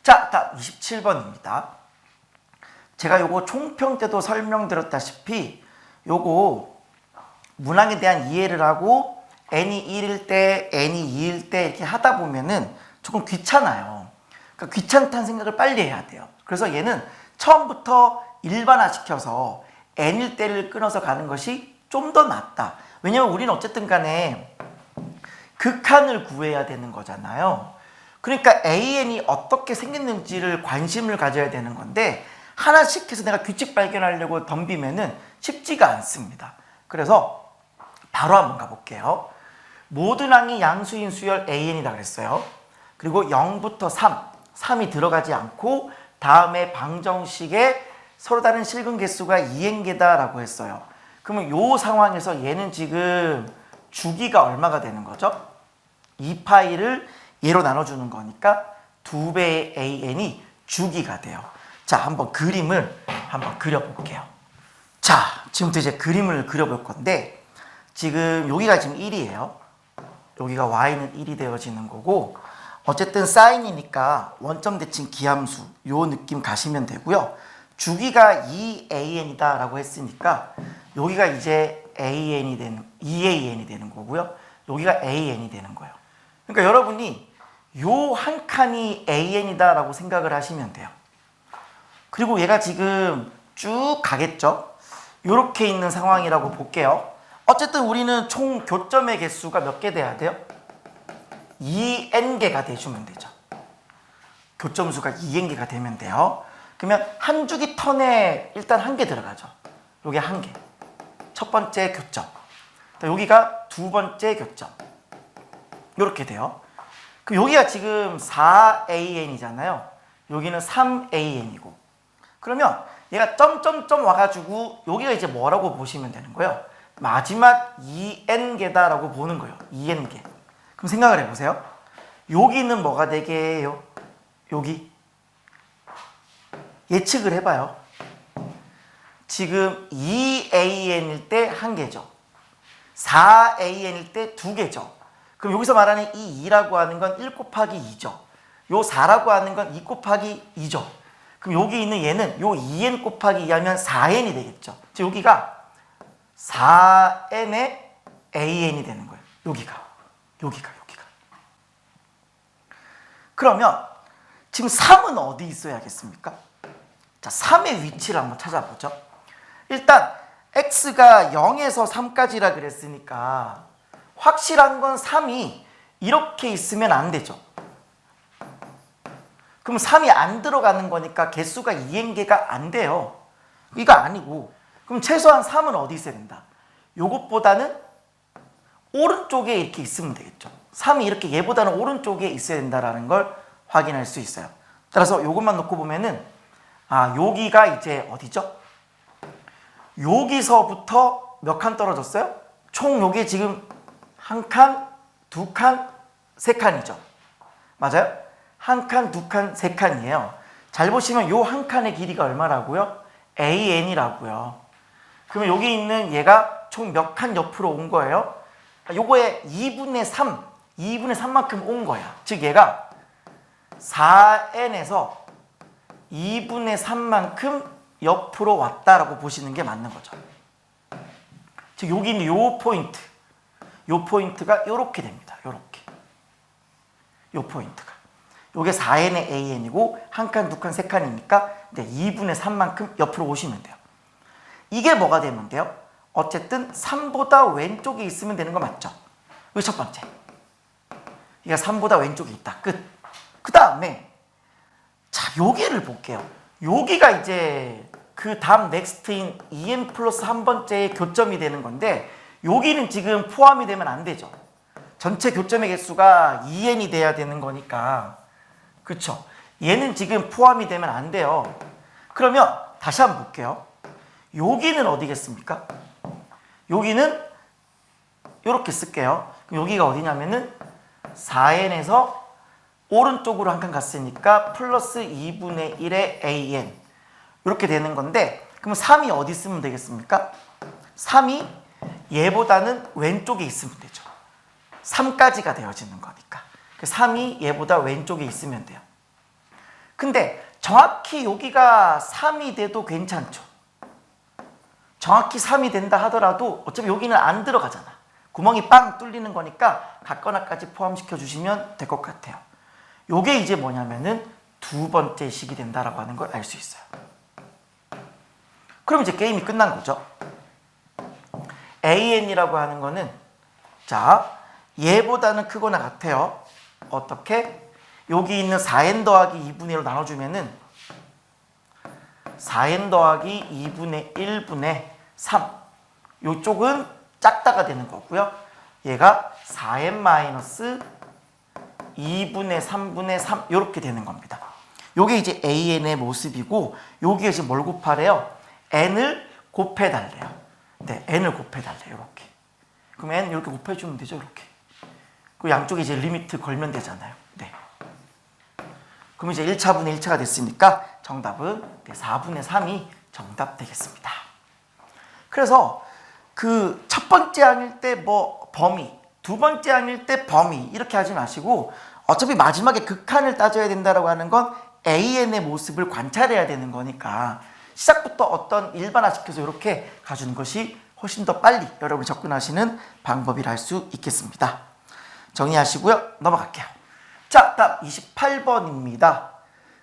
자, 다음 27번입니다. 제가 요거 총평 때도 설명드렸다시피 요거 문항에 대한 이해를 하고 n이 1일 때, n이 2일 때 이렇게 하다 보면은 조금 귀찮아요. 그러니까 귀찮다는 생각을 빨리 해야 돼요. 그래서 얘는 처음부터 일반화시켜서 n일 때를 끊어서 가는 것이 좀 더 낫다. 왜냐면 우리는 어쨌든 간에 극한을 구해야 되는 거잖아요. 그러니까 AN이 어떻게 생겼는지를 관심을 가져야 되는 건데 하나씩 해서 내가 규칙 발견하려고 덤비면은 쉽지가 않습니다. 그래서 바로 한번 가볼게요. 모든 항이 양수인 수열 AN이다 그랬어요. 그리고 0부터 3이 들어가지 않고 다음에 방정식에 서로 다른 실근 개수가 2n개다 라고 했어요. 그러면 이 상황에서 얘는 지금 주기가 얼마가 되는 거죠? 2파이를 얘로 나눠주는 거니까 2배의 AN이 주기가 돼요. 자, 한번 그림을 한번 그려볼게요. 자, 지금부터 이제 그림을 그려볼 건데 지금 여기가 지금 1이에요. 여기가 y는 1이 되어지는 거고 어쨌든 사인이니까 원점 대칭 기함수 요 느낌 가시면 되고요. 주기가 2AN이다 라고 했으니까 여기가 이제 AN이 되는 2AN이 되는 거고요. 여기가 AN이 되는 거예요. 그러니까 여러분이 요 한 칸이 AN이다 라고 생각을 하시면 돼요. 그리고 얘가 지금 쭉 가겠죠. 요렇게 있는 상황이라고 볼게요. 어쨌든 우리는 총 교점의 개수가 몇 개 돼야 돼요? 2n개가 돼주면 되죠. 교점수가 2n개가 되면 돼요. 그러면 한 주기 턴에 일단 한 개 들어가죠. 요게 한 개. 첫 번째 교점. 여기가 두 번째 교점. 요렇게 돼요. 그럼 여기가 지금 4AN이잖아요. 여기는 3AN이고. 그러면 얘가 점점점 와가지고 여기가 이제 뭐라고 보시면 되는 거예요? 마지막 2n개다라고 보는 거예요. 2n개. 그럼 생각을 해보세요. 여기는 뭐가 되게 해요? 여기. 예측을 해봐요. 지금 2AN일 때 1개죠. 4AN일 때 2개죠. 그럼 여기서 말하는 이 2라고 하는 건 1 곱하기 2죠. 요 4라고 하는 건 2 곱하기 2죠. 그럼 여기 있는 얘는 요 2n 곱하기 2 하면 4n이 되겠죠. 즉 여기가 4n의 AN이 되는 거예요. 여기가. 그러면 지금 3은 어디 있어야겠습니까? 자, 3의 위치를 한번 찾아보죠. 일단 x가 0에서 3까지라 그랬으니까 확실한 건 3이 이렇게 있으면 안 되죠. 그럼 3이 안 들어가는 거니까 개수가 2n개가 안 돼요. 이거 아니고 그럼 최소한 3은 어디 있어야 된다? 요것보다는 오른쪽에 이렇게 있으면 되겠죠. 3이 이렇게 얘보다는 오른쪽에 있어야 된다는 걸 확인할 수 있어요. 따라서 요것만 놓고 보면은 여기가 이제 어디죠? 여기서부터 몇 칸 떨어졌어요? 총 요게 지금 한 칸, 두 칸, 세 칸이죠. 맞아요? 한 칸, 두 칸, 세 칸이에요. 잘 보시면 요 한 칸의 길이가 얼마라고요? AN이라고요. 그러면 여기 있는 얘가 총 몇 칸 옆으로 온 거예요? 요거의 2분의 3, 2분의 3만큼 온 거야. 즉 얘가 4n에서 2분의 3만큼 옆으로 왔다라고 보시는 게 맞는 거죠. 즉 여기 있는 요 포인트가 요렇게 됩니다. 요렇게. 요 포인트가. 요게 4n의 AN이고 한 칸, 두 칸, 세 칸이니까 2분의 3만큼 옆으로 오시면 돼요. 이게 뭐가 되면 돼요? 어쨌든 3보다 왼쪽에 있으면 되는 거 맞죠? 이게 첫 번째. 이게 3보다 왼쪽에 있다. 끝. 그 다음에 자, 여기를 볼게요. 여기가 이제 그 다음 넥스트인 2n 플러스 한 번째의 교점이 되는 건데 여기는 지금 포함이 되면 안 되죠. 전체 교점의 개수가 2n이 돼야 되는 거니까. 그쵸? 얘는 지금 포함이 되면 안 돼요. 그러면 다시 한번 볼게요. 여기는 어디겠습니까? 여기는 이렇게 쓸게요. 그럼 여기가 어디냐면은 4n에서 오른쪽으로 한 칸 갔으니까 플러스 2분의 1의 AN 이렇게 되는 건데 그럼 3이 어디 있으면 되겠습니까? 3이 얘보다는 왼쪽에 있으면 되죠. 3까지가 되어지는 거니까 3이 얘보다 왼쪽에 있으면 돼요. 근데 정확히 여기가 3이 돼도 괜찮죠. 정확히 3이 된다 하더라도 어차피 여기는 안 들어가잖아. 구멍이 빵 뚫리는 거니까 같거나까지 포함시켜 주시면 될 것 같아요. 요게 이제 뭐냐면은 두 번째 식이 된다라고 하는 걸 알 수 있어요. 그럼 이제 게임이 끝난 거죠. AN이라고 하는 거는 자 얘보다는 크거나 같아요. 어떻게? 여기 있는 4n 더하기 2분의 1로 나눠주면은 4n 더하기 2분의 1분의 3 요쪽은 작다가 되는 거고요. 얘가 4n 마이너스 2분의 3분의 3 이렇게 되는 겁니다. 요게 이제 AN의 모습이고 여기에 지금 뭘 곱하래요? n을 곱해달래요. 네, n을 곱해달래요. 이렇게. 그럼 n 이렇게 곱해주면 되죠. 이렇게. 그 양쪽에 이제 리미트 걸면 되잖아요. 네. 그럼 이제 1차분의 1차가 됐으니까 정답은 4분의 3이 정답 되겠습니다. 그래서 그 첫 번째 항일 때 뭐 범위, 두 번째 항일 때 범위 이렇게 하지 마시고 어차피 마지막에 극한을 따져야 된다고 하는 건 AN의 모습을 관찰해야 되는 거니까 시작부터 어떤 일반화시켜서 이렇게 가주는 것이 훨씬 더 빨리 여러분이 접근하시는 방법이라 할 수 있겠습니다. 정리하시고요. 넘어갈게요. 자, 다음 28번입니다.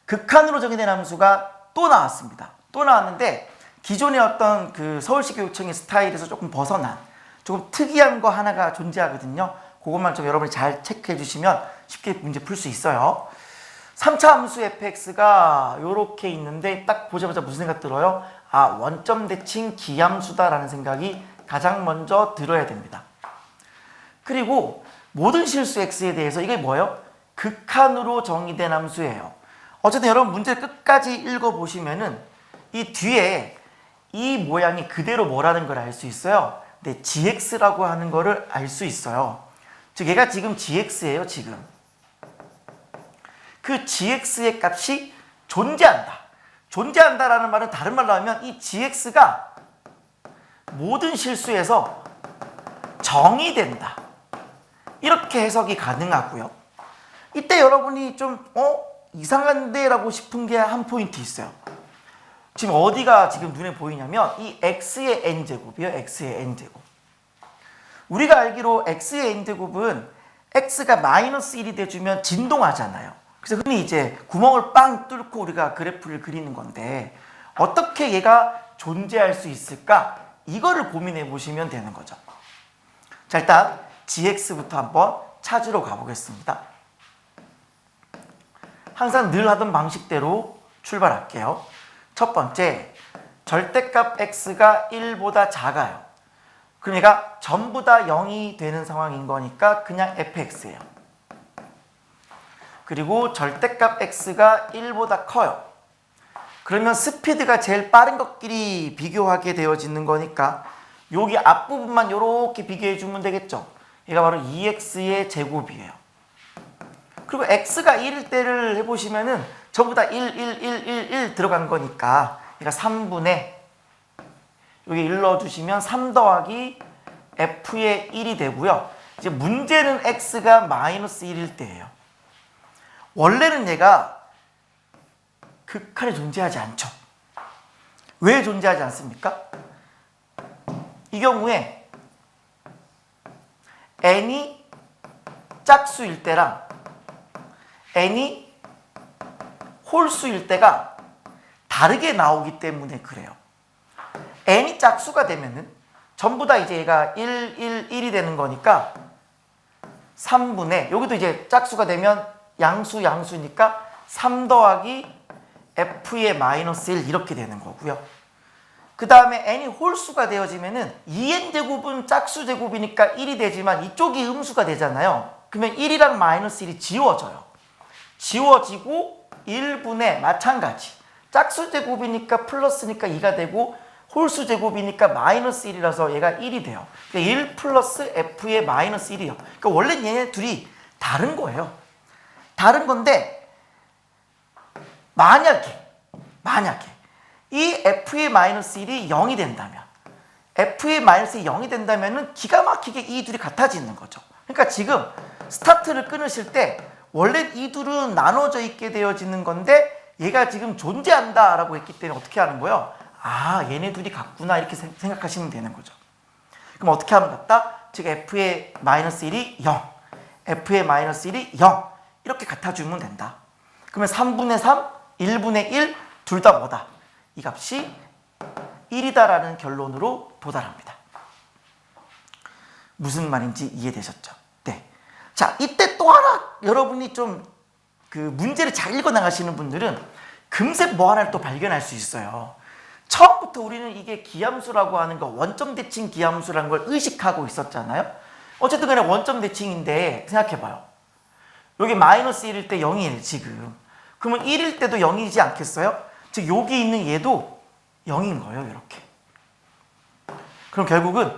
극한으로 정의된 함수가 또 나왔습니다. 또 나왔는데 기존의 어떤 그 서울시 교육청의 스타일에서 조금 벗어난 조금 특이한 거 하나가 존재하거든요. 그것만 좀 여러분이 잘 체크해 주시면 쉽게 문제 풀 수 있어요. 3차 함수 fx가 이렇게 있는데 딱 보자마자 무슨 생각 들어요? 아, 원점 대칭 기함수다라는 생각이 가장 먼저 들어야 됩니다. 그리고 모든 실수 x에 대해서 이게 뭐예요? 극한으로 정의된 함수예요. 어쨌든 여러분 문제 끝까지 읽어보시면은 이 뒤에 이 모양이 그대로 뭐라는 걸 알 수 있어요. 네, gx라고 하는 거를 알 수 있어요. 즉 얘가 지금 gx예요. 지금 그 gx의 값이 존재한다. 존재한다라는 말은 다른 말로 하면 이 gx가 모든 실수에서 정의된다. 이렇게 해석이 가능하고요. 이때 여러분이 좀 이상한데 라고 싶은 게 한 포인트 있어요. 지금 어디가 지금 눈에 보이냐면 이 x의 n제곱이요. x의 n제곱. 우리가 알기로 x의 n제곱은 x가 마이너스 1이 돼주면 진동하잖아요. 그래서 흔히 이제 구멍을 빵 뚫고 우리가 그래프를 그리는 건데 어떻게 얘가 존재할 수 있을까? 이거를 고민해 보시면 되는 거죠. 자, 일단 gx부터 한번 찾으러 가보겠습니다. 항상 늘 하던 방식대로 출발할게요. 첫 번째, 절대값 x가 1보다 작아요. 그럼 얘가 전부 다 0이 되는 상황인 거니까 그냥 fx예요. 그리고 절대값 x가 1보다 커요. 그러면 스피드가 제일 빠른 것끼리 비교하게 되어지는 거니까 여기 앞부분만 이렇게 비교해 주면 되겠죠. 얘가 바로 2x의 제곱이에요. 그리고 x가 1일 때를 해보시면은 전부 다 1, 1, 1, 1, 1 들어간 거니까 얘가 3분의 여기 1 넣어주시면 3 더하기 f의 1이 되고요. 이제 문제는 x가 마이너스 1일 때예요. 원래는 얘가 극한에 존재하지 않죠. 왜 존재하지 않습니까? 이 경우에 n이 짝수일 때랑 n이 홀수일 때가 다르게 나오기 때문에 그래요. n이 짝수가 되면은 전부 다 이제 얘가 1, 1, 1이 되는 거니까 3분의 여기도 이제 짝수가 되면 양수니까 3 더하기 f의 마이너스 1 이렇게 되는 거고요. 그 다음에 n이 홀수가 되어지면은 2n제곱은 짝수 제곱이니까 1이 되지만 이쪽이 음수가 되잖아요. 그러면 1이랑 마이너스 1이 지워져요. 지워지고 1분의 마찬가지. 짝수 제곱이니까 플러스니까 2가 되고 홀수 제곱이니까 마이너스 1이라서 얘가 1이 돼요. 그러니까 1 플러스 f의 마이너스 1이요. 그러니까 원래 얘네 둘이 다른 거예요. 다른 건데 만약에 이 f의 마이너스 1이 0이 된다면 f의 마이너스 0이 된다면은 기가 막히게 이 둘이 같아지는 거죠. 그러니까 지금 스타트를 끊으실 때 원래 이 둘은 나눠져 있게 되어지는 건데 얘가 지금 존재한다 라고 했기 때문에 어떻게 하는 거예요? 아, 얘네 둘이 같구나 이렇게 생각하시면 되는 거죠. 그럼 어떻게 하면 같다? 즉 f의 마이너스 1이 0, f의 마이너스 1이 0 이렇게 같아주면 된다. 그러면 3분의 3, 1분의 1 둘 다 뭐다? 이 값이 1이다라는 결론으로 도달합니다. 무슨 말인지 이해되셨죠? 네. 자, 이때 또 하나 여러분이 좀 그 문제를 잘 읽어 나가시는 분들은 금세 뭐 하나를 또 발견할 수 있어요. 처음부터 우리는 이게 기함수라고 하는 거, 원점 대칭 기함수라는 걸 의식하고 있었잖아요. 어쨌든 간에 원점 대칭인데 생각해봐요. 여기 마이너스 1일 때 0이에요 지금. 그러면 1일 때도 0이지 않겠어요? 즉 여기 있는 얘도 0인 거예요 이렇게. 그럼 결국은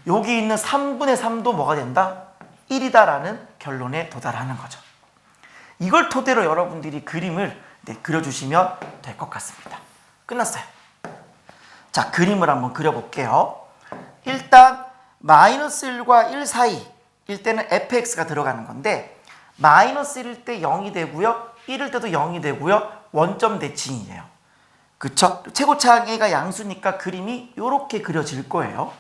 여기 있는 3분의 3도 뭐가 된다? 1이다라는 결론에 도달하는 거죠. 이걸 토대로 여러분들이 그림을 그려주시면 될 것 같습니다. 끝났어요. 자, 그림을 한번 그려볼게요. 일단 마이너스 1과 1 사이일 때는 fx가 들어가는 건데 마이너스 1일 때 0이 되고요. 1일 때도 0이 되고요. 원점 대칭이에요. 그쵸? 최고차항 a가 양수니까 그림이 이렇게 그려질 거예요.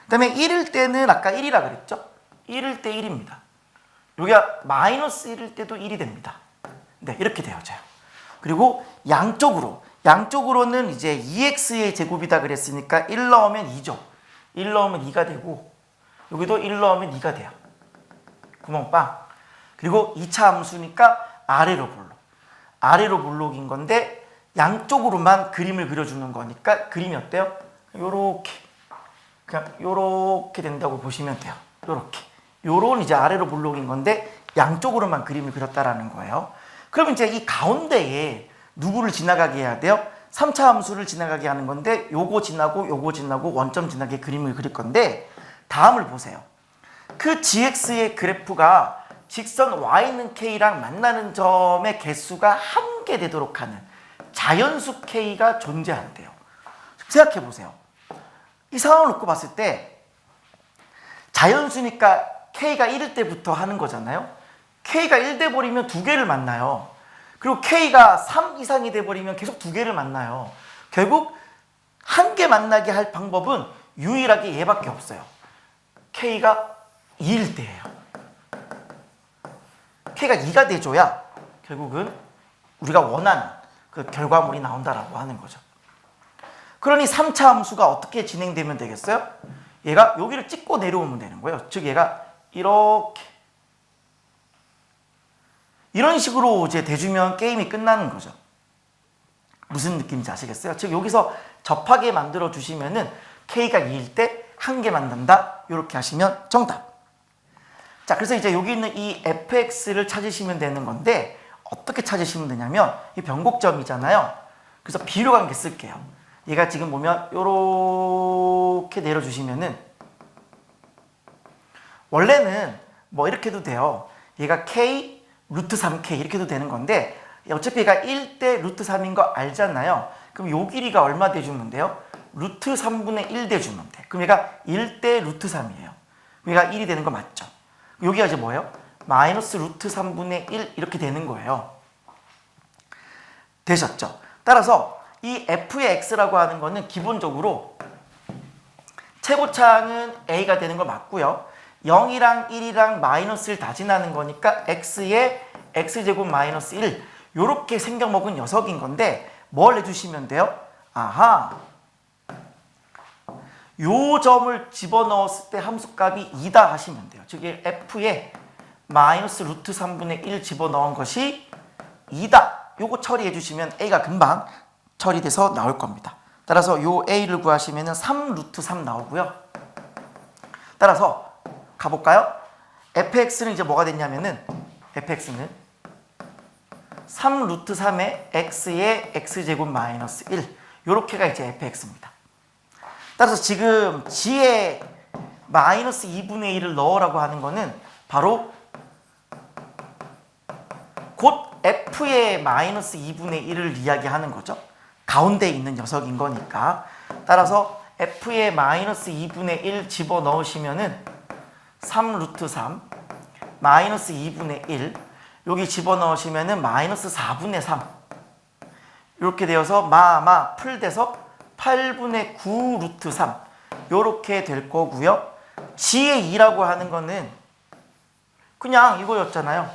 그 다음에 1일 때는 아까 1이라 그랬죠? 1일 때 1입니다. 여기가 마이너스 1일 때도 1이 됩니다. 네, 이렇게 되어져요. 그리고 양쪽으로는 이제 2x의 제곱이다 그랬으니까 1 넣으면 2죠. 1 넣으면 2가 되고 여기도 1 넣으면 2가 돼요. 구멍빵. 그리고 2차 함수니까 아래로 볼록인 건데 양쪽으로만 그림을 그려주는 거니까 그림이 어때요? 요렇게 그냥 요렇게 된다고 보시면 돼요. 요런 이제 아래로 볼록인 건데 양쪽으로만 그림을 그렸다라는 거예요. 그럼 이제 이 가운데에 누구를 지나가게 해야 돼요? 3차 함수를 지나가게 하는 건데 요거 지나고 원점 지나게 그림을 그릴 건데 다음을 보세요. 그 gx의 그래프가 직선 y는 k랑 만나는 점의 개수가 함께 되도록 하는 자연수 k가 존재한대요. 생각해 보세요. 이 상황을 놓고 봤을 때 자연수니까 k가 1일 때부터 하는 거잖아요. k가 1 돼버리면 두 개를 만나요. 그리고 k가 3 이상이 돼버리면 계속 두 개를 만나요. 결국 한 개 만나게 할 방법은 유일하게 얘밖에 없어요. k가 2일 때예요. k가 2가 돼줘야 결국은 우리가 원하는 그 결과물이 나온다라고 하는 거죠. 그러니 3차 함수가 어떻게 진행되면 되겠어요? 얘가 여기를 찍고 내려오면 되는 거예요. 즉 얘가 이렇게 이런 식으로 이제 대주면 게임이 끝나는 거죠. 무슨 느낌인지 아시겠어요? 즉 여기서 접하게 만들어 주시면은 k가 2일 때 한 개 만든다 이렇게 하시면 정답. 자, 그래서 이제 여기 있는 이 fx를 찾으시면 되는 건데 어떻게 찾으시면 되냐면 이 변곡점이잖아요. 그래서 비료 관계 쓸게요. 얘가 지금 보면 요렇게 내려주시면은 원래는 뭐 이렇게 해도 돼요. 얘가 k 루트 3k 이렇게 해도 되는 건데 어차피 얘가 1대 루트 3인 거 알잖아요. 그럼 요 길이가 얼마 돼주면 돼요? 루트 3분의 1 돼주면 돼. 그럼 얘가 1대 루트 3이에요. 얘가 1이 되는 거 맞죠? 여기가 이제 뭐예요? 마이너스 루트 3분의 1 이렇게 되는 거예요. 되셨죠? 따라서 이 f의 x라고 하는 거는 기본적으로 최고차항은 a가 되는 거 맞고요. 0이랑 1이랑 마이너스를 다 지나는 거니까 x의 x제곱 마이너스 1 이렇게 생겨먹은 녀석인 건데 뭘 해주시면 돼요? 아하, 요 점을 집어넣었을 때 함수값이 2다 하시면 돼요. 즉 f의 마이너스 루트 3분의 1 집어넣은 것이 2다. 요거 처리해 주시면 a가 금방 처리돼서 나올 겁니다. 따라서 요 a를 구하시면 3 루트 3 나오고요. 따라서 가볼까요? fx는 이제 뭐가 됐냐면은 fx는 3 루트 3의 x의 x제곱 마이너스 1 요렇게가 이제 fx입니다. 따라서 지금 g에 마이너스 2분의 1을 넣으라고 하는 거는 바로 곧 f의 마이너스 2분의 1을 이야기하는 거죠. 가운데 있는 녀석인 거니까. 따라서 f의 마이너스 2분의 1 집어넣으시면은 3 루트 3 마이너스 2분의 1 여기 집어넣으시면은 마이너스 4분의 3 이렇게 되어서 풀돼서 8분의 9 루트 3 이렇게 될 거고요. g의 2라고 하는 거는 그냥 이거였잖아요.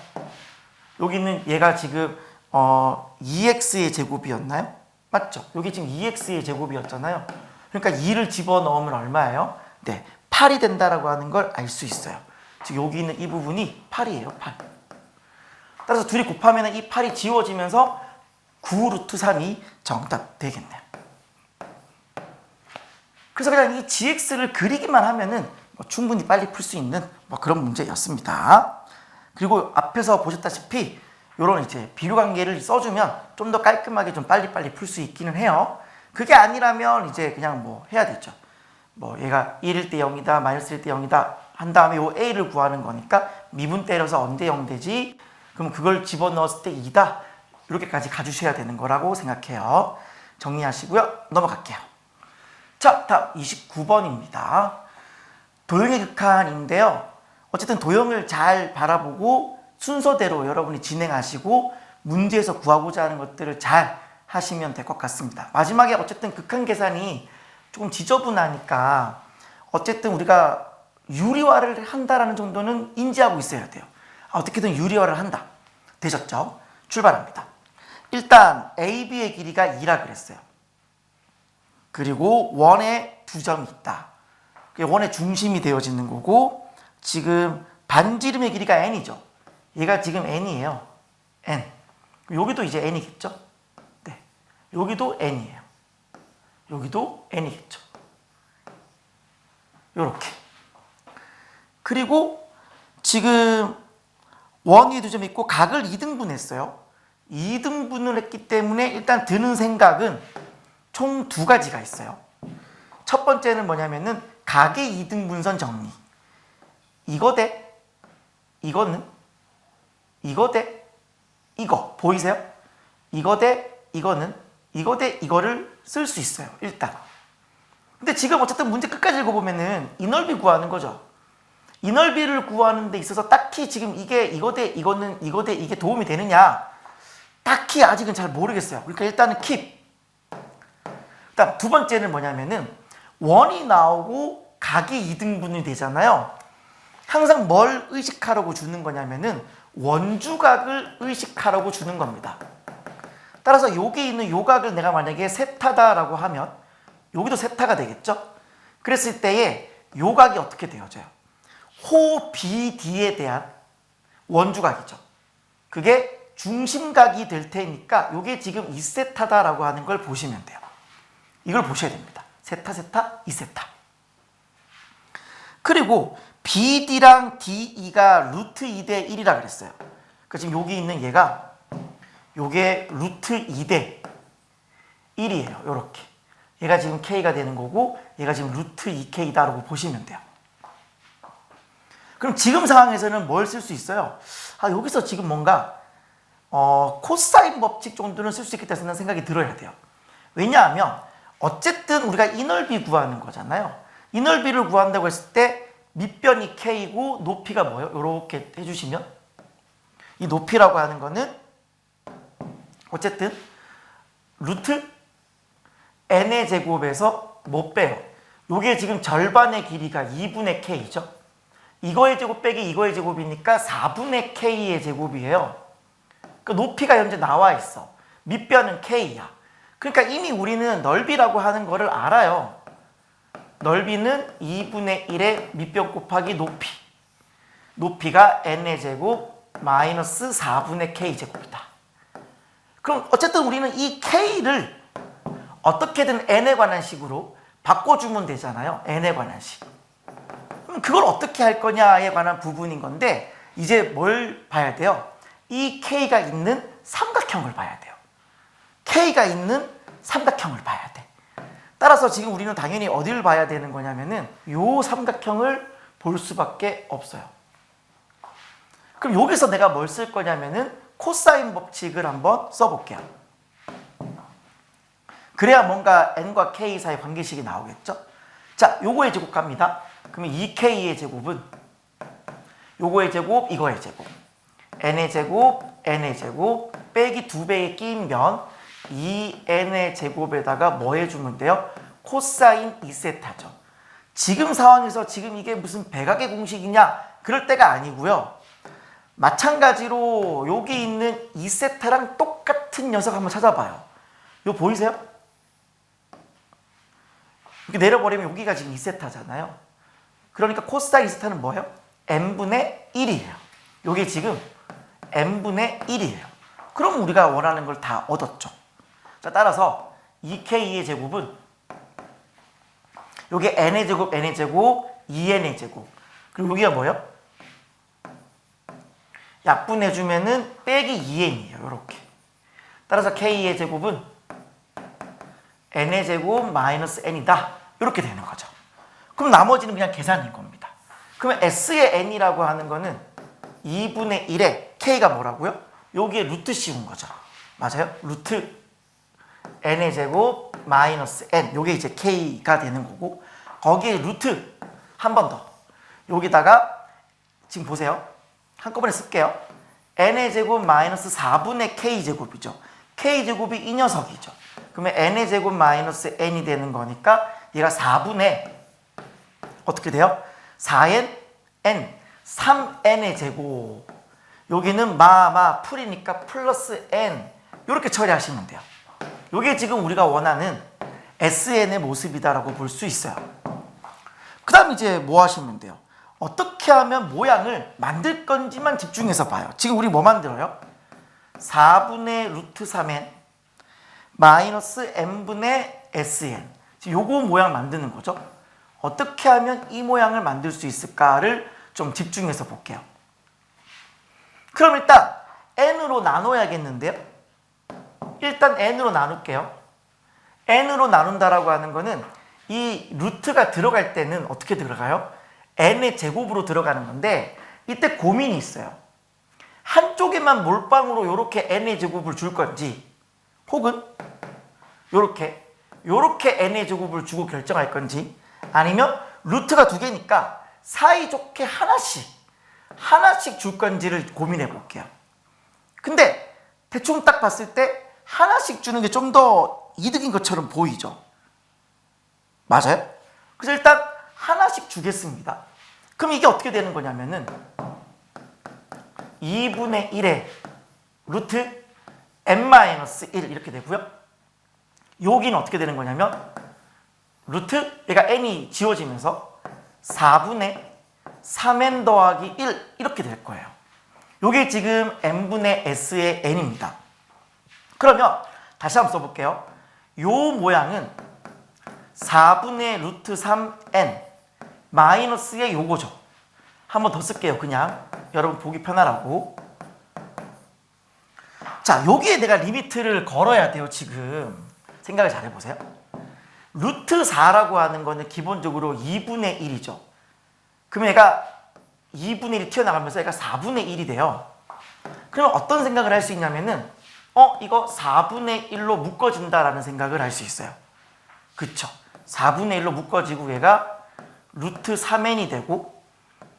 여기는 얘가 지금 2x의 제곱이었나요? 맞죠? 여기 지금 2x의 제곱이었잖아요. 그러니까 2를 집어넣으면 얼마예요? 네, 8이 된다라고 하는 걸 알 수 있어요. 즉 여기 있는 이 부분이 8이에요. 8. 따라서 둘이 곱하면 이 8이 지워지면서 9 루트 3이 정답 되겠네요. 그래서 그냥 이 gx를 그리기만 하면은 충분히 빨리 풀 수 있는 그런 문제였습니다. 그리고 앞에서 보셨다시피 이런 이제 비교 관계를 써주면 좀 더 깔끔하게 좀 빨리빨리 풀 수 있기는 해요. 그게 아니라면 이제 그냥 해야 되죠. 얘가 1일 때 0이다, 마이너스 1일 때 0이다 한 다음에 요 a를 구하는 거니까 미분 때려서 언제 0 되지? 그럼 그걸 집어넣었을 때 2다. 이렇게까지 가주셔야 되는 거라고 생각해요. 정리하시고요. 넘어갈게요. 자, 다음 29번입니다. 도형의 극한인데요. 어쨌든 도형을 잘 바라보고 순서대로 여러분이 진행하시고 문제에서 구하고자 하는 것들을 잘 하시면 될 것 같습니다. 마지막에 어쨌든 극한 계산이 조금 지저분하니까 어쨌든 우리가 유리화를 한다라는 정도는 인지하고 있어야 돼요. 어떻게든 유리화를 한다. 되셨죠? 출발합니다. 일단 AB의 길이가 2라 그랬어요. 그리고 원에 두 점이 있다. 원의 중심이 되어지는 거고 지금 반지름의 길이가 n이죠. 얘가 지금 n이에요. n. 여기도 이제 n이겠죠? 네. 여기도 n이에요. 여기도 n이겠죠. 요렇게. 그리고 지금 원이 두 점 있고 각을 2등분 했어요. 2등분을 했기 때문에 일단 드는 생각은 총 두 가지가 있어요. 첫 번째는 뭐냐면은 각의 2등분선 정리. 이거 대 이거는 이거 대 이거 보이세요? 이거 대 이거는 이거 대 이거를 쓸 수 있어요. 일단. 근데 지금 어쨌든 문제 끝까지 읽어보면은 이 넓이 구하는 거죠. 이 넓이를 구하는 데 있어서 딱히 지금 이게 이거 대 이거는 이거 대 이게 도움이 되느냐 딱히 아직은 잘 모르겠어요. 그러니까 일단은 킵. 일단 두 번째는 뭐냐면은 원이 나오고 각이 2등분이 되잖아요. 항상 뭘 의식하라고 주는 거냐면은 원주각을 의식하라고 주는 겁니다. 따라서 여기 있는 요 각을 내가 만약에 세타다라고 하면 여기도 세타가 되겠죠? 그랬을 때에 요 각이 어떻게 되어져요? 호 BD에 대한 원주각이죠. 그게 중심각이 될 테니까 이게 지금 2세타다라고 하는 걸 보시면 돼요. 이걸 보셔야 됩니다. 세타, 세타, 2세타. 그리고 BD랑 DE가 루트 2대 1이라 그랬어요. 그러니까 지금 여기 있는 얘가 요게 루트 2대 1이에요. 요렇게. 얘가 지금 K가 되는 거고 얘가 지금 루트 2K다라고 보시면 돼요. 그럼 지금 상황에서는 뭘 쓸 수 있어요? 여기서 지금 뭔가 코사인 법칙 정도는 쓸 수 있겠다는 생각이 들어야 돼요. 왜냐하면 어쨌든 우리가 이 넓이 구하는 거잖아요. 이 넓이를 구한다고 했을 때 밑변이 K고 높이가 뭐예요? 이렇게 해주시면 이 높이라고 하는 거는 어쨌든 루트 n의 제곱에서 못 빼요. 이게 지금 절반의 길이가 2분의 K죠. 이거의 제곱 빼기 이거의 제곱이니까 4분의 K의 제곱이에요. 그 높이가 현재 나와 있어. 밑변은 K야. 그러니까 이미 우리는 넓이라고 하는 거를 알아요. 넓이는 2분의 1의 밑변 곱하기 높이. 높이가 n의 제곱 마이너스 4분의 K 제곱이다. 그럼 어쨌든 우리는 이 K를 어떻게든 n에 관한 식으로 바꿔주면 되잖아요. n에 관한 식. 그럼 그걸 어떻게 할 거냐에 관한 부분인 건데 이제 뭘 봐야 돼요? 이 K가 있는 삼각형을 봐야 돼요. K가 있는 삼각형을 봐야 돼. 따라서 지금 우리는 당연히 어디를 봐야 되는 거냐면은 요 삼각형을 볼 수밖에 없어요. 그럼 여기서 내가 뭘 쓸 거냐면은 코사인 법칙을 한번 써볼게요. 그래야 뭔가 n과 k 사이 관계식이 나오겠죠? 자, 요거의 제곱 갑니다. 그러면 2k의 제곱은 요거의 제곱, 이거의 제곱. n의 제곱, n의 제곱, 빼기 2배의 끼면 2n의 제곱에다가 뭐 해주면 돼요? 코사인 2세타죠. 지금 상황에서 지금 이게 무슨 백악의 공식이냐? 그럴 때가 아니고요. 마찬가지로 여기 있는 2세타랑 똑같은 녀석 한번 찾아봐요. 이거 보이세요? 이렇게 내려버리면 여기가 지금 2세타잖아요. 그러니까 코사인 2세타는 뭐예요? n분의 1이에요. 이게 지금 n분의 1이에요. 그럼 우리가 원하는 걸 다 얻었죠. 자, 따라서 2k의 제곱은 요게 n의 제곱, n의 제곱, 2n의 제곱. 그리고 여기가 뭐예요? 약분해주면은 빼기 2n이에요. 요렇게. 따라서 k의 제곱은 n의 제곱 마이너스 n이다. 이렇게 되는 거죠. 그럼 나머지는 그냥 계산인 겁니다. 그러면 s의 n이라고 하는 거는 2분의 1에 k가 뭐라고요? 여기에 루트 씌운 거죠. 맞아요? 루트 n의 제곱 마이너스 n. 요게 이제 k가 되는 거고, 거기에 루트 한 번 더. 여기다가 지금 보세요. 한꺼번에 쓸게요. n의 제곱 마이너스 4분의 k제곱이죠. k제곱이 이 녀석이죠. 그러면 n의 제곱 마이너스 n이 되는 거니까 얘가 4분의 어떻게 돼요? 4n, n, 3n의 제곱. 여기는 풀이니까 플러스 n. 이렇게 처리하시면 돼요. 이게 지금 우리가 원하는 sn의 모습이다라고 볼 수 있어요. 그 다음 이제 뭐 하시면 돼요? 어떻게 하면 모양을 만들 건지만 집중해서 봐요. 지금 우리 뭐 만들어요? 4분의 루트 3n 마이너스 n분의 sn. 지금 요거 모양 만드는 거죠. 어떻게 하면 이 모양을 만들 수 있을까를 좀 집중해서 볼게요. 그럼 일단 n으로 나눠야겠는데요. 일단 n으로 나눌게요. n으로 나눈다라고 하는 거는 이 루트가 들어갈 때는 어떻게 들어가요? n의 제곱으로 들어가는 건데 이때 고민이 있어요. 한쪽에만 몰빵으로 이렇게 n의 제곱을 줄 건지 혹은 요렇게 n의 제곱을 주고 결정할 건지, 아니면 루트가 두 개니까 사이좋게 하나씩 줄 건지를 고민해 볼게요. 근데 대충 딱 봤을 때 하나씩 주는 게 좀 더 이득인 것처럼 보이죠. 맞아요? 그래서 일단 하나씩 주겠습니다. 그럼 이게 어떻게 되는 거냐면은 2분의 1의 루트 n-1 이렇게 되고요. 여기는 어떻게 되는 거냐면 루트 얘가 n이 지워지면서 4분의 3n 더하기 1 이렇게 될 거예요. 이게 지금 n분의 s의 n입니다. 그러면 다시 한번 써볼게요. 요 모양은 4분의 루트 3n 마이너스의 요거죠. 한 번 더 쓸게요. 그냥 여러분 보기 편하라고. 자, 여기에 내가 리미트를 걸어야 돼요. 지금 생각을 잘 해보세요. 루트 4라고 하는 거는 기본적으로 2분의 1이죠. 그러면 얘가 2분의 1이 튀어나가면서 얘가 4분의 1이 돼요. 그러면 어떤 생각을 할 수 있냐면은 이거 4분의 1로 묶어진다라는 생각을 할 수 있어요. 그쵸? 4분의 1로 묶어지고 얘가 루트 3n이 되고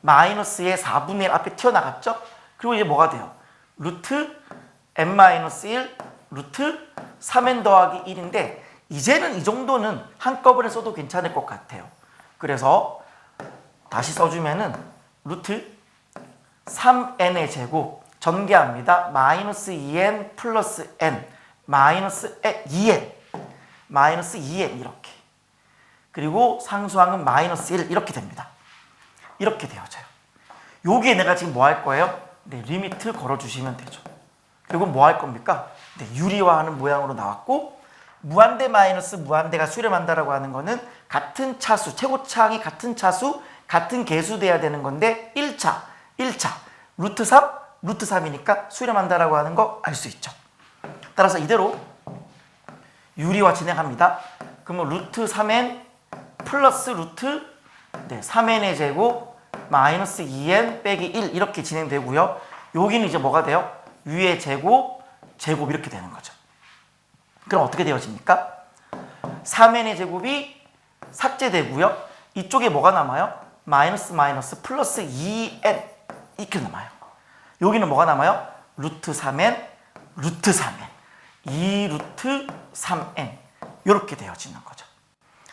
마이너스의 4분의 1 앞에 튀어나갔죠? 그리고 이제 뭐가 돼요? 루트 n-1 루트 3n 더하기 1인데 이제는 이 정도는 한꺼번에 써도 괜찮을 것 같아요. 그래서 다시 써주면은 루트 3n의 제곱 전개합니다. 마이너스 2n 플러스 n 마이너스 2n 마이너스 2n 이렇게. 그리고 상수항은 마이너스 1 이렇게 됩니다. 이렇게 되어져요. 여기에 내가 지금 뭐 할 거예요? 네, 리미트 걸어주시면 되죠. 그리고 뭐 할 겁니까? 네, 유리화하는 모양으로 나왔고, 무한대 마이너스 무한대가 수렴한다라고 하는 거는 같은 차수, 최고차항이 같은 차수, 같은 개수 돼야 되는 건데 1차, 루트 3, 루트 3이니까 수렴한다라고 하는 거 알 수 있죠. 따라서 이대로 유리화 진행합니다. 그러면 루트 3n 플러스 루트 3n의 제곱 마이너스 2n 빼기 1 이렇게 진행되고요. 여기는 이제 뭐가 돼요? 위의 제곱 이렇게 되는 거죠. 그럼 어떻게 되어집니까? 3n의 제곱이 삭제되고요. 이쪽에 뭐가 남아요? 마이너스 플러스 2n 이렇게 남아요. 여기는 뭐가 남아요? 루트 3n 2 루트 3n 이렇게 되어지는 거죠.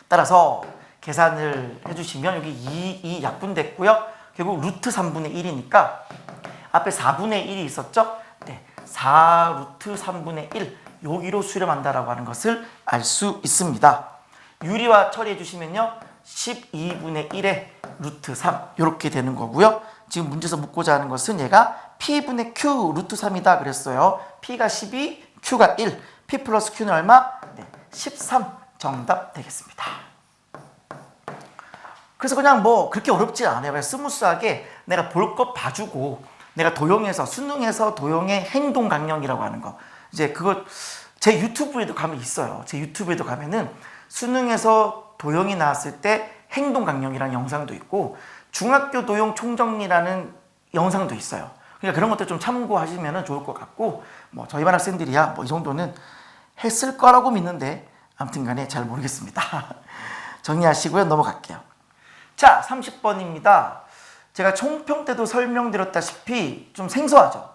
따라서 계산을 해주시면 여기 2 약분됐고요. 결국 루트 3분의 1이니까 앞에 4분의 1이 있었죠? 네, 4 루트 3분의 1 여기로 수렴한다라고 하는 것을 알 수 있습니다. 유리화 처리해 주시면요. 12분의 1에 루트 3 이렇게 되는 거고요. 지금 문제에서 묻고자 하는 것은 얘가 P분의 Q 루트 3이다 그랬어요. P가 12, Q가 1. P 플러스 Q는 얼마? 네, 13 정답 되겠습니다. 그래서 그냥 뭐 그렇게 어렵지 않아요. 그냥 스무스하게 내가 볼 것 봐주고 내가 도형에서 수능에서 도형의 행동 강령이라고 하는 거 이제 그거 제 유튜브에도 가면 있어요. 제 유튜브에도 가면은 수능에서 도형이 나왔을 때 행동 강령이라는 영상도 있고 중학교 도형 총정리라는 영상도 있어요. 그러니까 그런 것들 좀 참고하시면 좋을 것 같고 뭐 저희 반 학생들이야 뭐 이 정도는 했을 거라고 믿는데 아무튼 간에 잘 모르겠습니다. 정리하시고요. 넘어갈게요. 자, 30번입니다. 제가 총평 때도 설명드렸다시피 좀 생소하죠.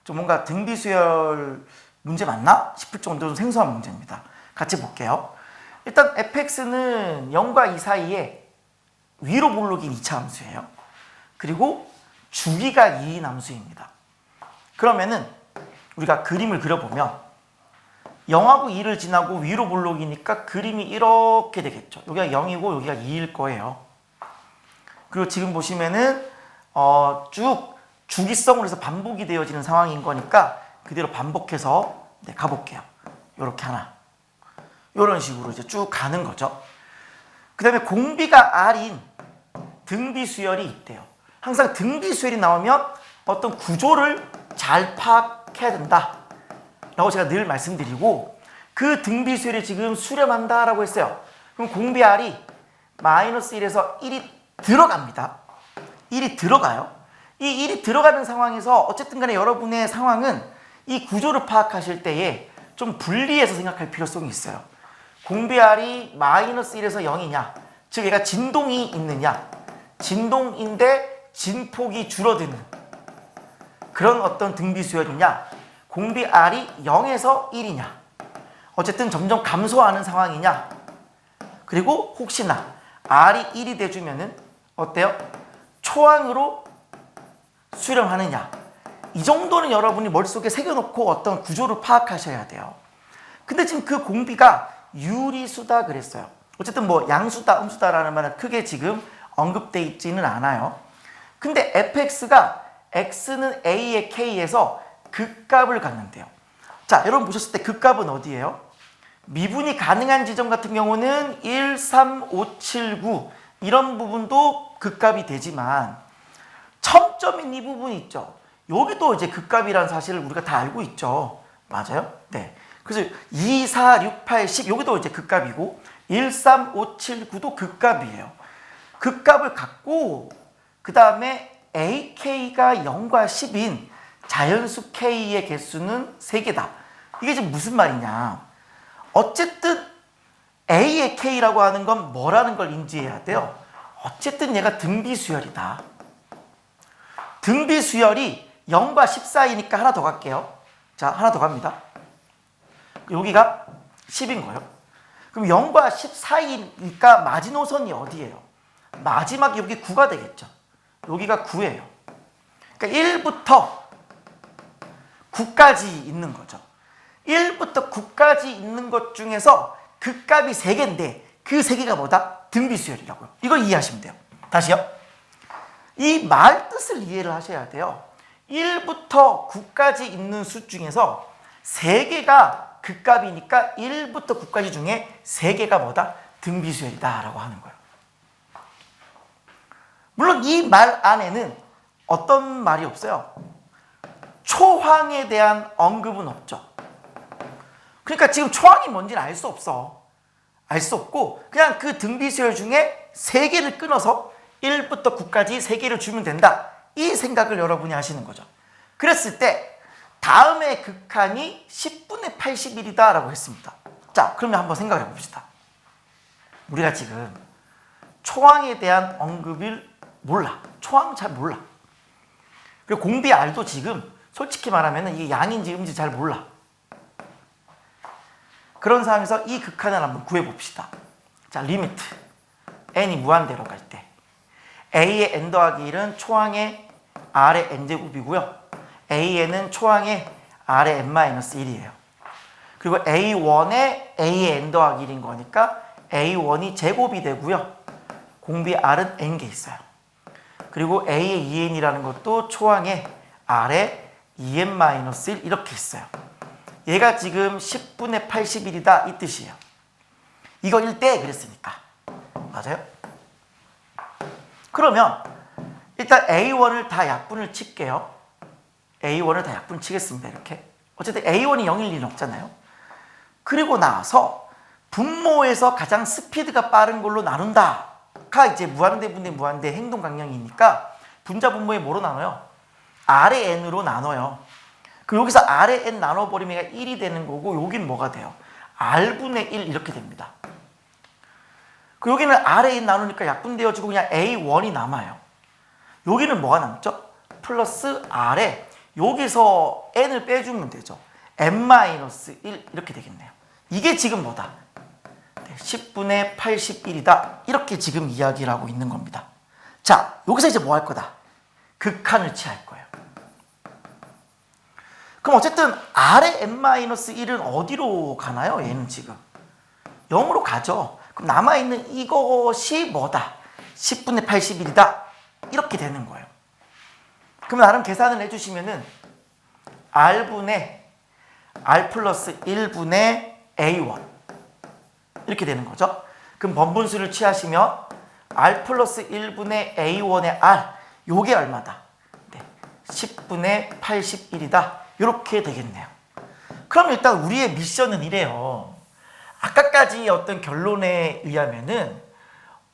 좀 뭔가 등비수열 문제 맞나 싶을 정도로 좀 생소한 문제입니다. 같이 볼게요. 일단 fx는 0과 2 사이에 위로 볼록인 2차 함수예요. 그리고 주기가 2인 함수입니다. 그러면은 우리가 그림을 그려보면 0하고 2를 지나고 위로 볼록이니까 그림이 이렇게 되겠죠. 여기가 0이고 여기가 2일 거예요. 그리고 지금 보시면은 쭉 주기성으로 해서 반복이 되어지는 상황인 거니까 그대로 반복해서 가볼게요. 이렇게 하나. 이런 식으로 이제 쭉 가는 거죠. 그 다음에 공비가 R인 등비수열이 있대요. 항상 등비수열이 나오면 어떤 구조를 잘 파악해야 된다 라고 제가 늘 말씀드리고 그 등비수열이 지금 수렴한다 라고 했어요. 그럼 공비 R이 마이너스 1에서 1이 들어갑니다. 1이 들어가요. 이 1이 들어가는 상황에서 어쨌든 간에 여러분의 상황은 이 구조를 파악하실 때에 좀 분리해서 생각할 필요성이 있어요. 공비 R이 마이너스 1에서 0이냐 즉 얘가 진동이 있느냐 진동인데 진폭이 줄어드는 그런 어떤 등비수열이냐 공비 R이 0에서 1이냐 어쨌든 점점 감소하는 상황이냐 그리고 혹시나 R이 1이 돼주면은 어때요? 초항으로 수렴하느냐 이 정도는 여러분이 머릿속에 새겨놓고 어떤 구조를 파악하셔야 돼요. 근데 지금 그 공비가 유리수다 그랬어요. 어쨌든 뭐 양수다 음수다라는 말은 크게 지금 언급되어 있지는 않아요. 근데 fx가 x는 a의 k에서 극값을 갖는데요. 자, 여러분 보셨을 때 극값은 어디예요? 미분이 가능한 지점 같은 경우는 1, 3, 5, 7, 9 이런 부분도 극값이 되지만 첨점인 이 부분이 있죠. 여기도 이제 극값이라는 사실을 우리가 다 알고 있죠. 맞아요? 네. 그래서 2, 4, 6, 8, 10 여기도 이제 극값이고 1, 3, 5, 7, 9도 극값이에요. 극값을 갖고 그 다음에 AK가 0과 10인 자연수 K의 개수는 3개다. 이게 지금 무슨 말이냐. 어쨌든 A의 K라고 하는 건 뭐라는 걸 인지해야 돼요. 어쨌든 얘가 등비수열이다. 등비수열이 0과 10 사이니까 하나 더 갈게요. 자, 하나 더 갑니다. 여기가 10인 거예요. 그럼 0과 10 사이니까 마지노선이 어디예요? 마지막이 여기 9가 되겠죠. 여기가 9예요. 그러니까 1부터 9까지 있는 거죠. 1부터 9까지 있는 것 중에서 극값이 3개인데 그 3개가 뭐다? 등비수열이라고요. 이걸 이해하시면 돼요. 다시요. 이 말 뜻을 이해를 하셔야 돼요. 1부터 9까지 있는 수 중에서 3개가 극값이니까 1부터 9까지 중에 3개가 뭐다? 등비수열이다 라고 하는 거예요. 물론 이 말 안에는 어떤 말이 없어요. 초항에 대한 언급은 없죠. 그러니까 지금 초항이 뭔지는 알 수 없어. 알 수 없고 그냥 그 등비수열 중에 3개를 끊어서 1부터 9까지 3개를 주면 된다. 이 생각을 여러분이 하시는 거죠. 그랬을 때 다음의 극한이 10분의 81이다 라고 했습니다. 자, 그러면 한번 생각해 봅시다. 우리가 지금 초항에 대한 언급을 몰라. 초항 잘 몰라. 그리고 공비 R도 지금 솔직히 말하면 이게 양인지 음인지 잘 몰라. 그런 상황에서 이 극한을 한번 구해봅시다. 자, 리미트 n이 무한대로 갈 때 a의 n 더하기 1은 초항의 r의 n제곱이고요. a에는 초항의 r의 n-1이에요. 그리고 a1에 a의 n 더하기 1인 거니까 a1이 제곱이 되고요. 공비 r은 n개 있어요. 그리고 a의 2n이라는 것도 초항의 r의 2n-1 이렇게 있어요. 얘가 지금 10분의 81이다 이 뜻이에요. 이거 1대 그랬으니까. 맞아요? 그러면 일단 A1을 다 약분을 칠게요. A1을 다 약분 치겠습니다. 이렇게. 어쨌든 A1이 0일 리는 없잖아요. 그리고 나서 분모에서 가장 스피드가 빠른 걸로 나눈다가 이제 무한대 분의 무한대 행동 강령이니까 분자 분모에 뭐로 나눠요? R의 N으로 나눠요. 그 여기서 R의 N 나눠버리면 1이 되는 거고 여기는 뭐가 돼요? R분의 1 이렇게 됩니다. 그 여기는 R의 N 나누니까 약분되어지고 그냥 A1이 남아요. 여기는 뭐가 남죠? 플러스 R에 여기서 N을 빼주면 되죠. n-1 이렇게 되겠네요. 이게 지금 뭐다? 10분의 81이다. 이렇게 지금 이야기를 하고 있는 겁니다. 자, 여기서 이제 뭐 할 거다? 극한을 취할 거예요. 그럼 어쨌든 R의 n-1은 어디로 가나요? 얘는 지금 0으로 가죠. 그럼 남아있는 이것이 뭐다? 10분의 81이다. 이렇게 되는 거예요. 그러면 나름 계산을 해주시면은 R분의 R 플러스 1분의 A1 이렇게 되는 거죠. 그럼 번분수를 취하시면 R 플러스 1분의 A1의 R 요게 얼마다? 네, 10분의 81이다. 이렇게 되겠네요. 그럼 일단 우리의 미션은 이래요. 아까까지 어떤 결론에 의하면은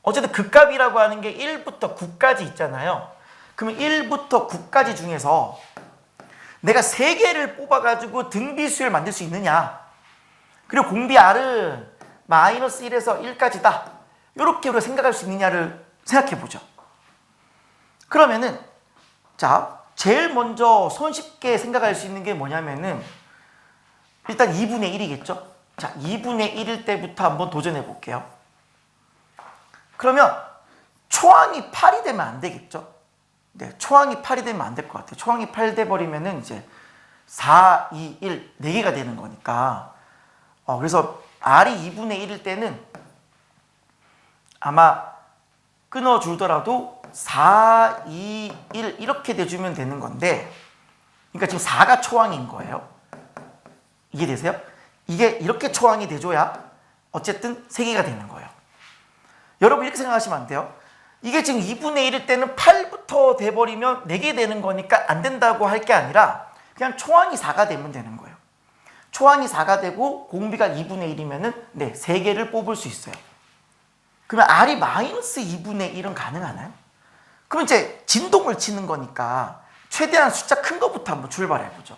어쨌든 극값이라고 하는 게 1부터 9까지 있잖아요. 그러면 1부터 9까지 중에서 내가 3개를 뽑아가지고 등비수를 만들 수 있느냐. 그리고 공비 R은 마이너스 1에서 1까지다. 이렇게 우리가 생각할 수 있느냐를 생각해 보죠. 그러면은 자, 제일 먼저 손쉽게 생각할 수 있는 게 뭐냐면은 일단 2분의 1이겠죠. 자, 2분의 1일 때부터 한번 도전해 볼게요. 그러면 초항이 8이 되면 안 되겠죠. 네, 초항이 8이 되면 안 될 것 같아요. 초항이 8 돼버리면은 이제 4, 2, 1, 4개가 되는 거니까. 그래서 R이 2분의 1일 때는 아마 끊어주더라도 4, 2, 1 이렇게 돼주면 되는 건데, 그러니까 지금 4가 초항인 거예요. 이해되세요? 이게 이렇게 초항이 돼줘야 어쨌든 3개가 되는 거예요. 여러분 이렇게 생각하시면 안 돼요. 이게 지금 2분의 1일 때는 8부터 돼버리면 4개 되는 거니까 안 된다고 할 게 아니라 그냥 초항이 4가 되면 되는 거예요. 초항이 4가 되고 공비가 2분의 1이면은 네, 3개를 뽑을 수 있어요. 그러면 R이 마이너스 2분의 1은 가능하나요? 그럼 이제 진동을 치는 거니까 최대한 숫자 큰 거부터 한번 출발해보죠.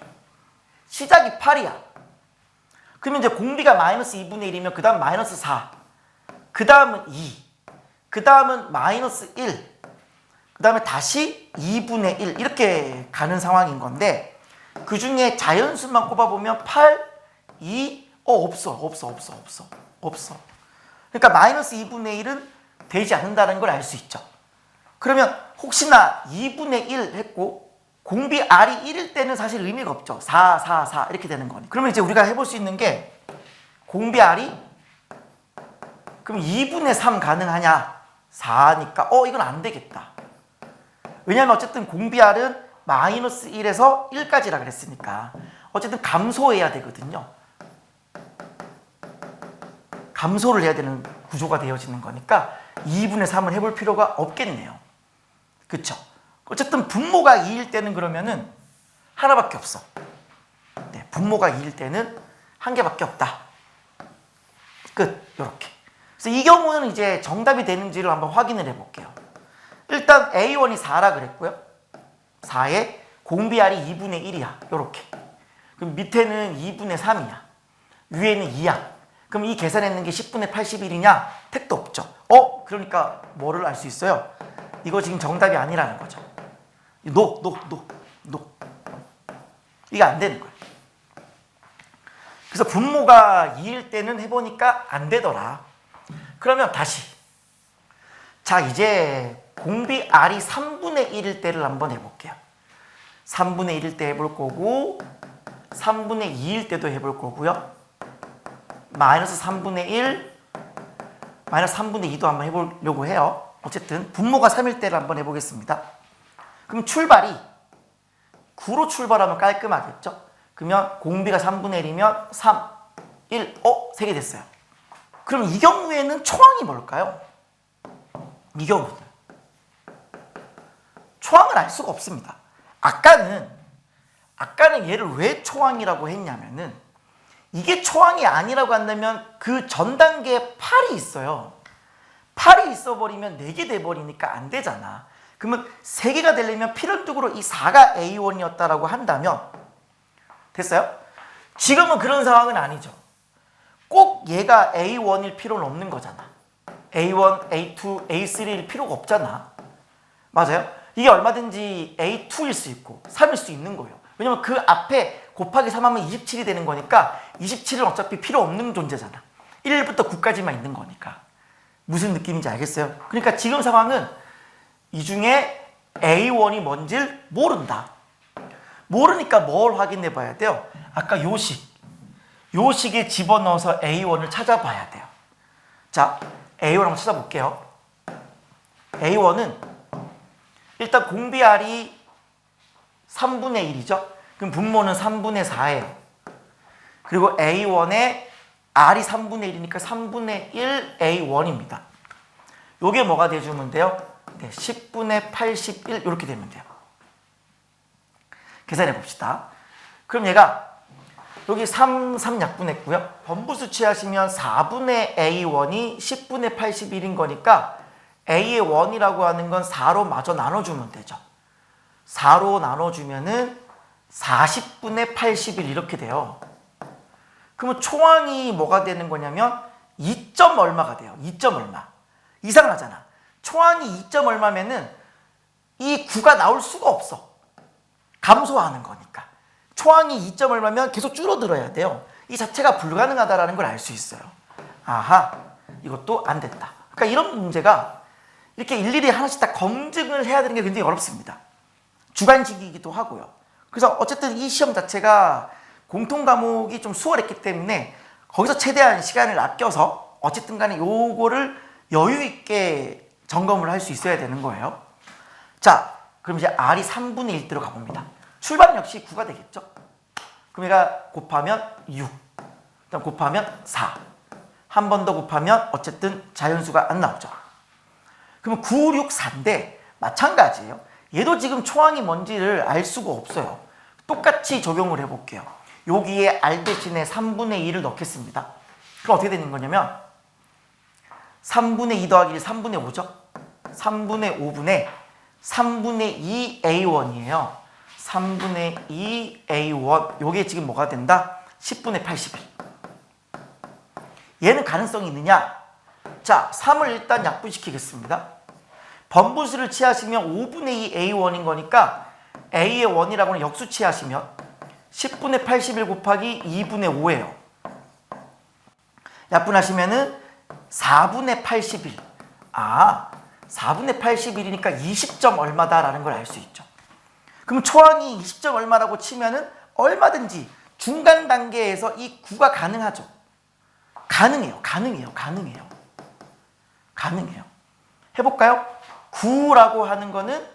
시작이 8이야. 그러면 이제 공비가 마이너스 2분의 1이면 그 다음 마이너스 4, 그 다음은 2, 그 다음은 마이너스 1, 그 다음에 다시 2분의 1 이렇게 가는 상황인 건데 그 중에 자연수만 꼽아보면 8, 2, 없어. 그러니까 마이너스 2분의 1은 되지 않는다는 걸 알 수 있죠. 그러면 혹시나 2분의 1 했고 공비 R이 1일 때는 사실 의미가 없죠. 4, 4, 4 이렇게 되는 거니. 그러면 이제 우리가 해볼 수 있는 게 공비 R이 그럼 2분의 3 가능하냐? 4니까 이건 안 되겠다. 왜냐하면 어쨌든 공비 R은 마이너스 1에서 1까지라 그랬으니까 어쨌든 감소해야 되거든요. 감소를 해야 되는 구조가 되어지는 거니까 2분의 3을 해볼 필요가 없겠네요. 그쵸? 어쨌든 분모가 2일 때는 그러면은 하나밖에 없어. 네, 분모가 2일 때는 한 개밖에 없다. 끝. 요렇게. 그래서 이 경우는 이제 정답이 되는지를 한번 확인을 해볼게요. 일단 A1이 4라 그랬고요. 4에 공비 R이 2분의 1이야. 요렇게. 그럼 밑에는 2분의 3이야. 위에는 2야. 그럼 이 계산했는 게 10분의 81이냐? 택도 없죠. 그러니까 뭐를 알 수 있어요? 이거 지금 정답이 아니라는 거죠. 노. 이게 안 되는 거예요. 그래서 분모가 2일 때는 해보니까 안 되더라. 그러면 다시. 자, 이제 공비 R이 3분의 1일 때를 한번 해볼게요. 3분의 1일 때 해볼 거고, 3분의 2일 때도 해볼 거고요. 마이너스 3분의 1, 마이너스 3분의 2도 한번 해보려고 해요. 어쨌든 분모가 3일 때를 한번 해보겠습니다. 그럼 출발이 9로 출발하면 깔끔하겠죠? 그러면 공비가 3분의 1이면 3, 1, 3개 됐어요. 그럼 이 경우에는 초항이 뭘까요? 이 경우는 초항을 알 수가 없습니다. 아까는 얘를 왜 초항이라고 했냐면은 이게 초항이 아니라고 한다면 그 전 단계에 8이 있어요. 8이 있어버리면 4개 돼버리니까 안 되잖아. 그러면 3개가 되려면 필연적으로 이 4가 A1이었다라고 한다면 됐어요? 지금은 그런 상황은 아니죠. 꼭 얘가 A1일 필요는 없는 거잖아. A1, A2, A3일 필요가 없잖아. 맞아요? 이게 얼마든지 A2일 수 있고 3일 수 있는 거예요. 왜냐면 그 앞에 곱하기 3하면 27이 되는 거니까 27은 어차피 필요 없는 존재잖아. 1부터 9까지만 있는 거니까. 무슨 느낌인지 알겠어요? 그러니까 지금 상황은 이 중에 A1이 뭔지를 모른다. 모르니까 뭘 확인해 봐야 돼요? 아까 요식에 집어넣어서 A1을 찾아봐야 돼요. 자, A1 한번 찾아볼게요. A1은 일단 공비 R이 3분의 1이죠. 그럼 분모는 3분의 4예요. 그리고 A1에 R이 3분의 1이니까 3분의 1 A1입니다. 요게 뭐가 돼주면 돼요? 네, 10분의 81 이렇게 되면 돼요. 계산해 봅시다. 그럼 얘가 여기 3 약분했고요. 번부수 취하시면 4분의 A1이 10분의 81인 거니까 A의 1이라고 하는 건 4로 마저 나눠주면 되죠. 4로 나눠주면은 40분의 81 이렇게 돼요. 그러면 초항이 뭐가 되는 거냐면 2점 얼마가 돼요. 2점 얼마. 이상하잖아. 초항이 2점 얼마면은 이 9가 나올 수가 없어. 감소하는 거니까. 초항이 2점 얼마면 계속 줄어들어야 돼요. 이 자체가 불가능하다는 걸 알 수 있어요. 아하, 이것도 안 됐다. 그러니까 이런 문제가 이렇게 일일이 하나씩 다 검증을 해야 되는 게 굉장히 어렵습니다. 주관식이기도 하고요. 그래서 어쨌든 이 시험 자체가 공통 과목이 좀 수월했기 때문에 거기서 최대한 시간을 아껴서 어쨌든 간에 요거를 여유 있게 점검을 할 수 있어야 되는 거예요. 자, 그럼 이제 R이 3분의 1대로 가봅니다. 출발은 역시 9가 되겠죠. 그럼 얘가 곱하면 6, 그다음 곱하면 4, 한 번 더 곱하면 어쨌든 자연수가 안 나오죠. 그러면 9, 6, 4인데 마찬가지예요. 얘도 지금 초항이 뭔지를 알 수가 없어요. 똑같이 적용을 해볼게요. 여기에 R 대신에 3분의 2를 넣겠습니다. 그럼 어떻게 되는 거냐면 3분의 2 더하기 1, 3분의 5죠? 3분의 5분의 3분의 2 A1이에요. 3분의 2 A1. 요게 지금 뭐가 된다? 10분의 81. 얘는 가능성이 있느냐? 자, 3을 일단 약분시키겠습니다. 번분수를 취하시면 5분의 2 A1인 거니까 A의 1이라고는 역수 취하시면 10분의 81 곱하기 2분의 5예요. 약분하시면은 4분의 81. 아, 4분의 81이니까 20점 얼마다라는 걸 알 수 있죠. 그럼 초항이 20점 얼마라고 치면은 얼마든지 중간 단계에서 이 9가 가능하죠. 가능해요. 해볼까요? 9라고 하는 거는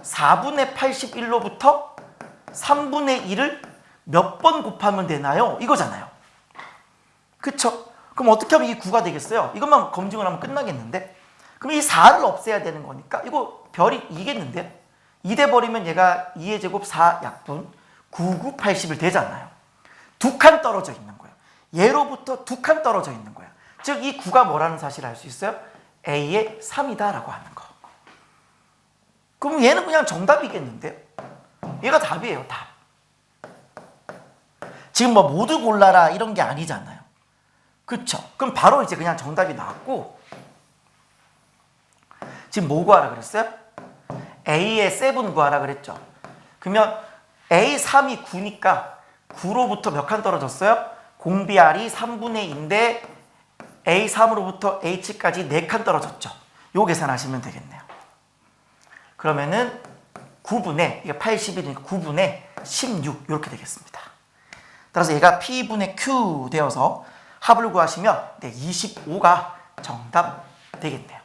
4분의 81로부터 3분의 1을 몇 번 곱하면 되나요? 이거잖아요. 그쵸? 그럼 어떻게 하면 이 9가 되겠어요? 이것만 검증을 하면 끝나겠는데? 그럼 이 4를 없애야 되는 거니까 이거 별이 2겠는데요? 2 돼버리면 얘가 2의 제곱 4 약분 9, 9, 81 되잖아요. 두 칸 떨어져 있는 거예요. 얘로부터 두 칸 떨어져 있는 거예요. 즉 이 9가 뭐라는 사실을 알 수 있어요? A의 3이다라고 하는 거. 그럼 얘는 그냥 정답이겠는데요? 얘가 답이에요, 답. 지금 뭐 모두 골라라 이런 게 아니잖아요. 그쵸? 그럼 바로 이제 그냥 정답이 나왔고, 지금 뭐 구하라 그랬어요? A의 7 구하라 그랬죠. 그러면 A3이 9니까 9로부터 몇 칸 떨어졌어요? 공비 R이 3분의 2인데 A3으로부터 H까지 4칸 떨어졌죠. 요 계산하시면 되겠네요. 그러면은 9분의, 이게 81이니까 9분의 16 이렇게 되겠습니다. 따라서 얘가 P분의 Q 되어서 합을 구하시면 25가 정답 되겠네요.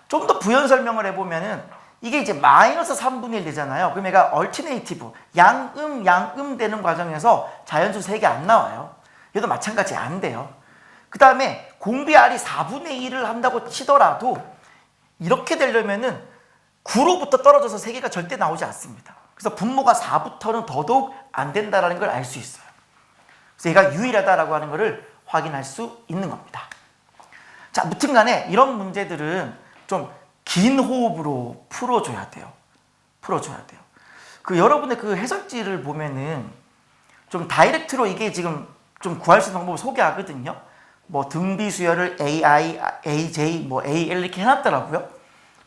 좀 더 부연 설명을 해보면은 이게 이제 마이너스 3분의 1 되잖아요. 그럼 얘가 얼티네이티브, 양음 되는 과정에서 자연수 3개 안 나와요. 얘도 마찬가지 안 돼요. 그 다음에 공비 R이 4분의 1을 한다고 치더라도 이렇게 되려면은 9로부터 떨어져서 3개가 절대 나오지 않습니다. 그래서 분모가 4부터는 더더욱 안 된다는 걸 알 수 있어요. 그래서 얘가 유일하다라고 하는 것을 확인할 수 있는 겁니다. 자, 무튼 간에 이런 문제들은 좀 긴 호흡으로 풀어줘야 돼요. 그 여러분의 그 해설지를 보면은 좀 다이렉트로 이게 지금 좀 구할 수 있는 방법을 소개하거든요. 뭐 등비 수열을 AI, AJ, 뭐 AL 이렇게 해놨더라고요.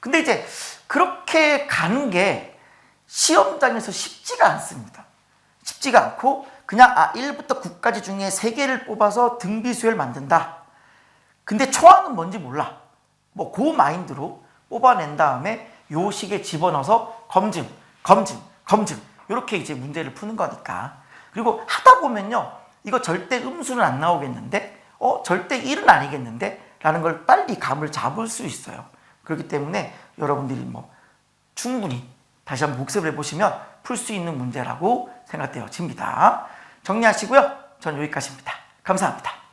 근데 이제 그렇게 가는 게 시험장에서 쉽지가 않습니다. 쉽지가 않고 그냥 1부터 9까지 중에 3개를 뽑아서 등비 수열 만든다. 근데 초항은 뭔지 몰라. 뭐 그 마인드로 뽑아낸 다음에 요 식에 집어넣어서 검증 이렇게 이제 문제를 푸는 거니까. 그리고 하다 보면요, 이거 절대 음수는 안 나오겠는데 절대 1은 아니겠는데 라는 걸 빨리 감을 잡을 수 있어요. 그렇기 때문에 여러분들이 뭐 충분히 다시 한번 복습을 해보시면 풀 수 있는 문제라고 생각되어집니다. 정리하시고요. 전 여기까지입니다. 감사합니다.